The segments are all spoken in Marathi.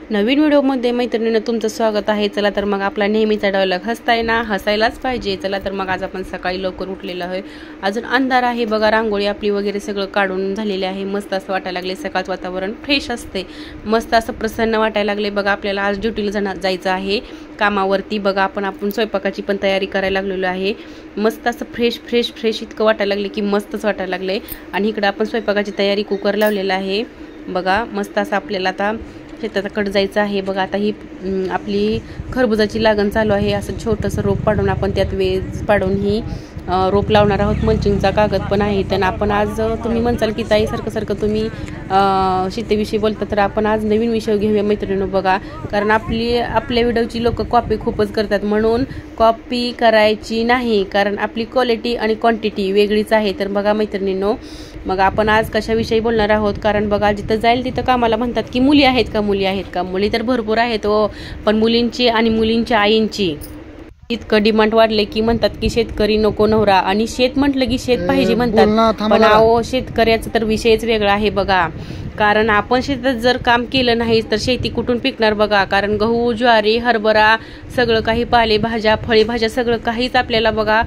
नवीन व्हिडिओमध्ये मैत्रिणींनो तुमचं स्वागत आहे। चला तर मग आपला नेहमीचा डायलॉग हसताय ना, हसायलाच पाहिजे। चला तर मग आज आपण सकाळी लवकर उठलेलो आहे, अजून अंधार आहे बघा, रांगोळी आपली वगैरे सगळं काढून झालेले आहे। मस्त असं वाटायला लागले, सकाळचं वातावरण फ्रेश असते, मस्त असं प्रसन्न वाटायला लागले बघा। आपल्याला आज ड्युटीला जायचं आहे कामावरती बघा। आपण स्वयंपाकाची पण तयारी करायला लागलेलो आहे। मस्त असं फ्रेश फ्रेश फ्रेश इतकं वाटायला लागले की मस्तच वाटायला लागले। आणि इकडे आपण स्वयंपाकाची तयारी कुकर लावलेला आहे बघा। मस्त असं आपल्याला आता शेताकडे जायचं आहे बघा। आता ही आपली खरबुजाची लागण चालू आहे। असं छोटंसं रोप पाडून आपण त्यात वेज पाडून ही रोप लावणार आहोत। मल्चिंगचा कागद पण आहे। तर आपण आज तुम्ही म्हणसाल की ताई सारखं तुम्ही शेतीविषयी बोलता, तर आपण आज नवीन विषय घेऊया मैत्रिणींनो बघा। कारण आपल्या व्हिडिओची लोक कॉपी खूपच करतात, म्हणून कॉपी करायची नाही, कारण आपली क्वालिटी आणि क्वांटिटी वेगळीच आहे। तर बघा मैत्रिणींनो, मग आपण आज कशाविषयी बोलणार आहोत, कारण बघा जिथं जाईल तिथं कामाला म्हणतात की मुली आहेत का, मुली आहेत का। मुली तर भरपूर आहेत हो, पण मुलींची आणि मुलींच्या आईंची इतकं डिमांड वाढले की म्हणतात की शेतकरी नको नवरा, आणि शेत म्हटलं की शेत पाहिजे म्हणतात। पण अहो, शेतकऱ्याचा तर विषयच वेगळा आहे बघा। कारण आपण शेतात जर काम केलं नाही तर शेती कुठून पिकणार बघा। कारण गहू, ज्वारी, हरभरा सगळं काही, पालेभाज्या, फळेभाज्या सगळं काहीच आपल्याला बघा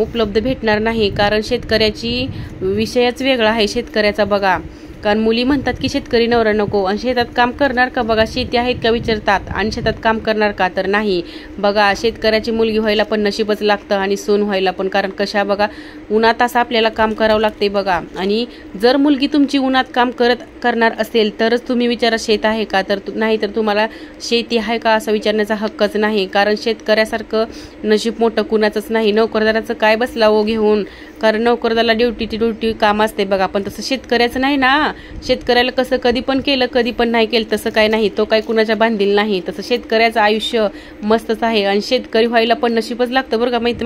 उपलब्ध भेटणार नाही। कारण शेतकऱ्याची विषयच वेगळा आहे शेतकऱ्याचा बघा। कारण मुली म्हणतात की शेतकरी नवरा नको, आणि शेतात काम करणार का बघा, शेती आहेत का विचारतात, आणि शेतात काम करणार का, तर नाही बघा। शेतकऱ्याची मुलगी व्हायला पण नशीबच लागतं, आणि सून व्हायला पण, कारण कशा बघा उन्हात असं आपल्याला काम करावं लागते बघा। आणि जर मुलगी तुमची उन्हात काम करणार असेल तरच तुम्ही विचारा शेत आहे का, तर नाही तर तुम्हाला शेती आहे का असं विचारण्याचा हक्कच नाही। कारण शेतकऱ्यासारखं नशीब मोठं कुणाचंच नाही। नोकरदाराचं काय बसला हो घेऊन, कारण नोकरदाराला ड्युटी काम असते बघा, पण तसं शेतकऱ्याचं नाही ना। शेतकऱ्याला कसं कधी पण केलं कधी पण नाही केलं तसं काय नाही, तो काय कुणाच्या बांधील नाही। तसं शेतकऱ्याचं आयुष्य मस्तच आहे, आणि शेतकरी व्हायला पण नशीबच लागतं बरं का मैत्री।